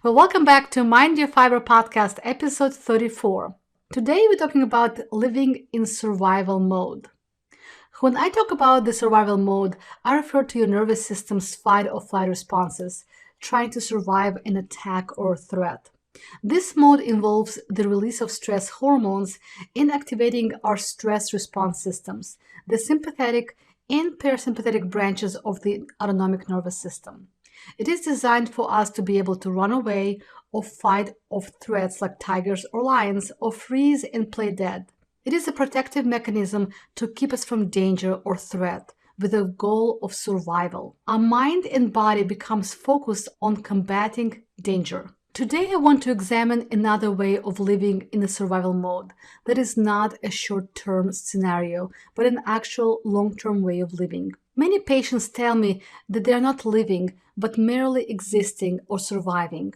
Well, welcome back to Mind Your Fiber podcast, episode 34. Today, we're talking about living in survival mode. When I talk about the survival mode, I refer to your nervous system's fight or flight responses, trying to survive an attack or threat. This mode involves the release of stress hormones in activating our stress response systems, the sympathetic and parasympathetic branches of the autonomic nervous system. It is designed for us to be able to run away or fight off threats like tigers or lions, or freeze and play dead. It is a protective mechanism to keep us from danger or threat with the goal of survival. Our mind and body becomes focused on combating danger. Today, I want to examine another way of living in a survival mode that is not a short-term scenario, but an actual long-term way of living. Many patients tell me that they are not living, but merely existing or surviving.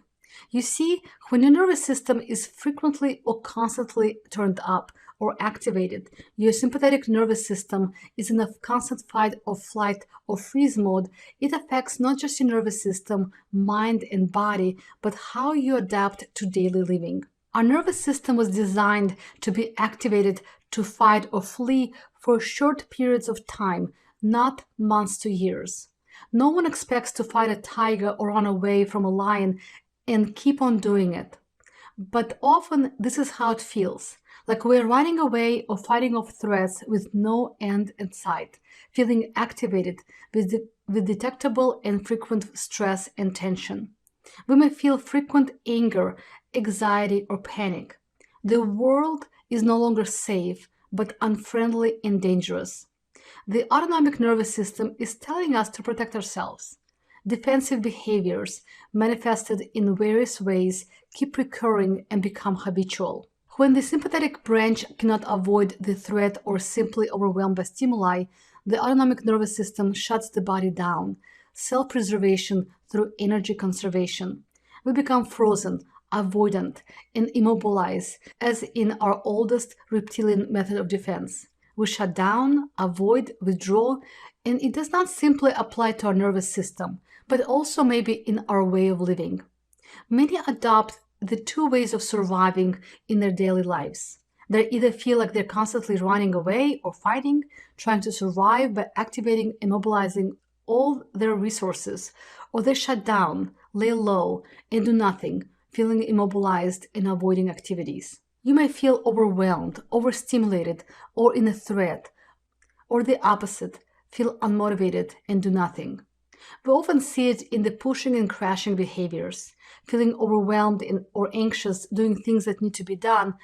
You see, when your nervous system is frequently or constantly turned up or activated, your sympathetic nervous system is in a constant fight or flight or freeze mode. It affects not just your nervous system, mind, and body, but how you adapt to daily living. Our nervous system was designed to be activated to fight or flee for short periods of time, not months to years. No one expects to fight a tiger or run away from a lion and keep on doing it. But often this is how it feels, like we're running away or fighting off threats with no end in sight, feeling activated with detectable and frequent stress and tension. We may feel frequent anger, anxiety, or panic. The world is no longer safe, but unfriendly and dangerous. The autonomic nervous system is telling us to protect ourselves. Defensive behaviors, manifested in various ways, keep recurring and become habitual. When the sympathetic branch cannot avoid the threat or simply overwhelmed by stimuli, the autonomic nervous system shuts the body down, self-preservation through energy conservation. We become frozen, avoidant, and immobilized, as in our oldest reptilian method of defense. We shut down, avoid, withdraw, and it does not simply apply to our nervous system, but also maybe in our way of living. Many adopt the two ways of surviving in their daily lives. They either feel like they're constantly running away or fighting, trying to survive by activating and mobilizing all their resources, or they shut down, lay low, and do nothing, feeling immobilized and avoiding activities. You may feel overwhelmed, overstimulated, or in a threat, or the opposite, feel unmotivated and do nothing. We often see it in the pushing and crashing behaviors, feeling overwhelmed or anxious, doing things that need to be done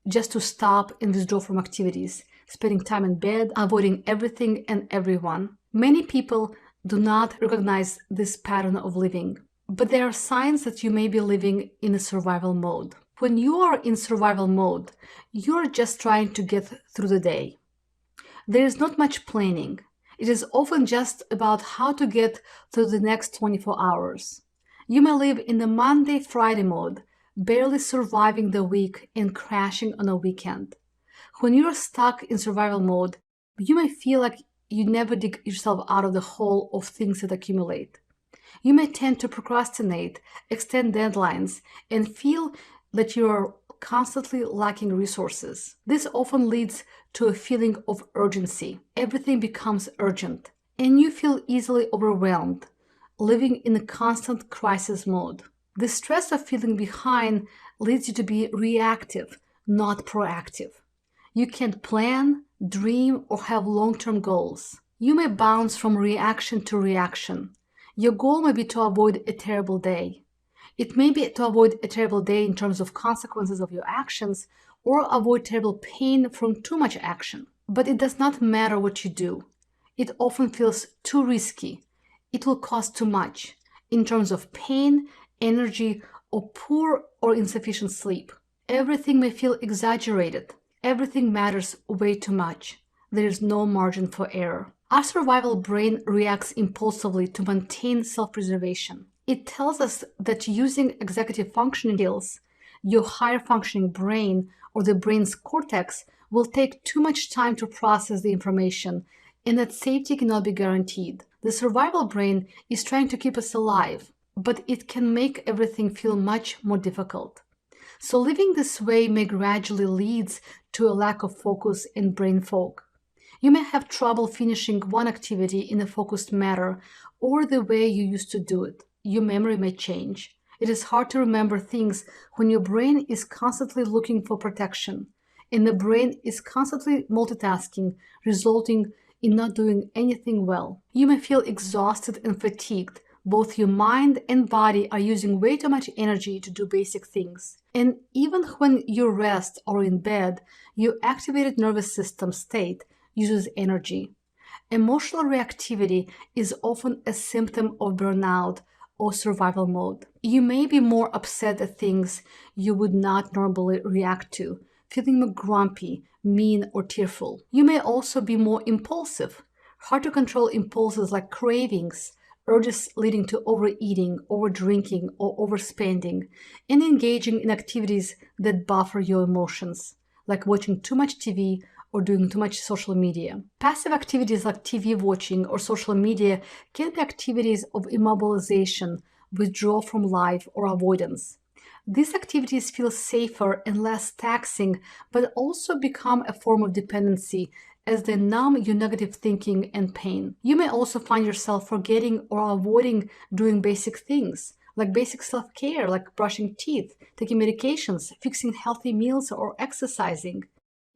just to stop and withdraw from activities, spending time in bed, avoiding everything and everyone. Many people do not recognize this pattern of living, but there are signs that you may be living in a survival mode. When you are in survival mode, you are just trying to get through the day. There is not much planning. It is often just about how to get through the next 24 hours. You may live in the Monday-Friday mode, barely surviving the week and crashing on a weekend. When you are stuck in survival mode, you may feel like you never dig yourself out of the hole of things that accumulate. You may tend to procrastinate, extend deadlines, and feel that you are constantly lacking resources. This often leads to a feeling of urgency. Everything becomes urgent, and you feel easily overwhelmed, living in a constant crisis mode. The stress of feeling behind leads you to be reactive, not proactive. You can't plan, dream, or have long-term goals. You may bounce from reaction to reaction. Your goal may be to avoid a terrible day. It may be to avoid a terrible day in terms of consequences of your actions, or avoid terrible pain from too much action. But it does not matter what you do. It often feels too risky. It will cost too much in terms of pain, energy, or poor or insufficient sleep. Everything may feel exaggerated. Everything matters way too much. There is no margin for error. Our survival brain reacts impulsively to maintain self-preservation. It tells us that using executive functioning skills, your higher functioning brain or the brain's cortex will take too much time to process the information and that safety cannot be guaranteed. The survival brain is trying to keep us alive. but it can make everything feel much more difficult. So living this way may gradually lead to a lack of focus and brain fog. You may have trouble finishing one activity in a focused manner or the way you used to do it. Your memory may change. It is hard to remember things when your brain is constantly looking for protection, and the brain is constantly multitasking, resulting in not doing anything well. You may feel exhausted and fatigued. Both your mind and body are using way too much energy to do basic things. And even when you rest or in bed, your activated nervous system state uses energy. Emotional reactivity is often a symptom of burnout or survival mode. You may be more upset at things you would not normally react to, feeling more grumpy, mean, or tearful. You may also be more impulsive, hard to control impulses like cravings, urges leading to overeating, overdrinking, or overspending, and engaging in activities that buffer your emotions, like watching too much TV or doing too much social media. Passive activities like TV watching or social media can be activities of immobilization, withdrawal from life, or avoidance. These activities feel safer and less taxing, but also become a form of dependency as they numb your negative thinking and pain. You may also find yourself forgetting or avoiding doing basic things, like basic self-care, like brushing teeth, taking medications, fixing healthy meals, or exercising.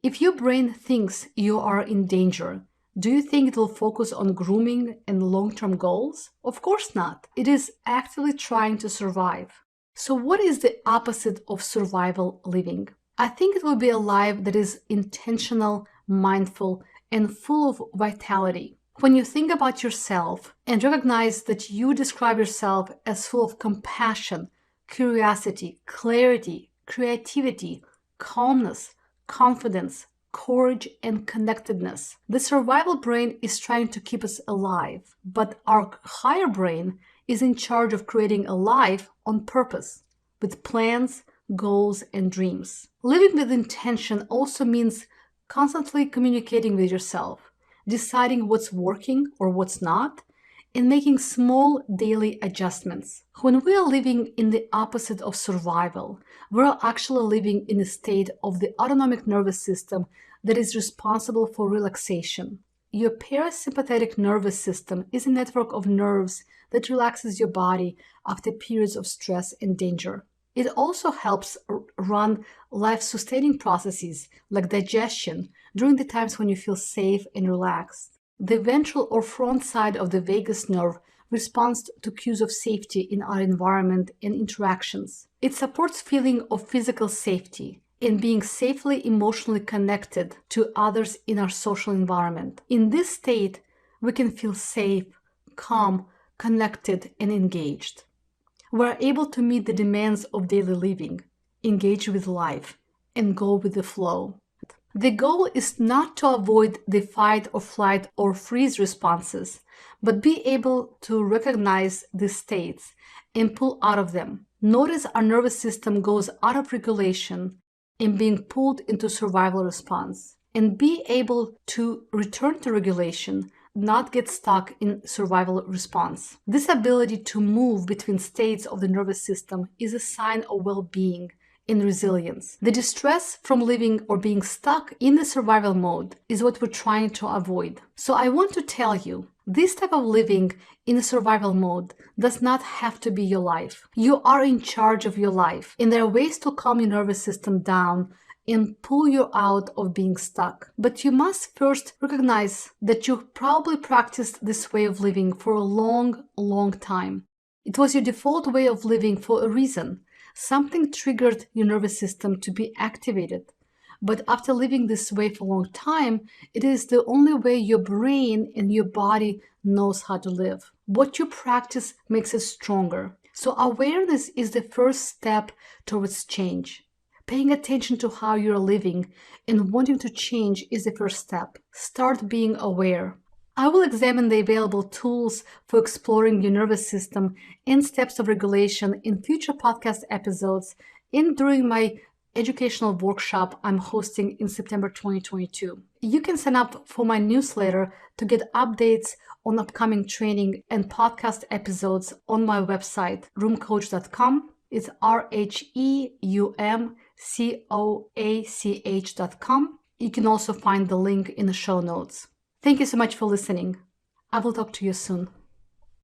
If your brain thinks you are in danger, do you think it will focus on grooming and long-term goals? Of course not. It is actively trying to survive. So what is the opposite of survival living? I think it will be a life that is intentional, mindful, and full of vitality. When you think about yourself and recognize that you describe yourself as full of compassion, curiosity, clarity, creativity, calmness, confidence, courage, and connectedness. The survival brain is trying to keep us alive, but our higher brain is in charge of creating a life on purpose, with plans, goals, and dreams. Living with intention also means constantly communicating with yourself, deciding what's working or what's not, and making small daily adjustments. When we are living in the opposite of survival, we are actually living in a state of the autonomic nervous system that is responsible for relaxation. Your parasympathetic nervous system is a network of nerves that relaxes your body after periods of stress and danger. It also helps run life-sustaining processes like digestion during the times when you feel safe and relaxed. The ventral or front side of the vagus nerve responds to cues of safety in our environment and interactions. It supports feeling of physical safety and being safely emotionally connected to others in our social environment. In this state, we can feel safe, calm, connected, and engaged. We're able to meet the demands of daily living, engage with life, and go with the flow. The goal is not to avoid the fight or flight or freeze responses, but be able to recognize the states and pull out of them. Notice our nervous system goes out of regulation and being pulled into survival response, and be able to return to regulation, not get stuck in survival response. This ability to move between states of the nervous system is a sign of well-being and resilience. The distress from living or being stuck in the survival mode is what we're trying to avoid. So I want to tell you, this type of living in a survival mode does not have to be your life. You are in charge of your life, and there are ways to calm your nervous system down and pull you out of being stuck. But you must first recognize that you probably practiced this way of living for a long time. It was your default way of living for a reason. Something triggered your nervous system to be activated. But after living this way for a long time, it is the only way your brain and your body knows how to live. What you practice makes it stronger. So awareness is the first step towards change. Paying attention to how you're living and wanting to change is the first step. Start being aware. I will examine the available tools for exploring your nervous system and steps of regulation in future podcast episodes and during my educational workshop I'm hosting in September 2022. You can sign up for my newsletter to get updates on upcoming training and podcast episodes on my website, roomcoach.com. It's RHEUMCOACH.com. You can also find the link in the show notes. Thank you so much for listening. I will talk to you soon.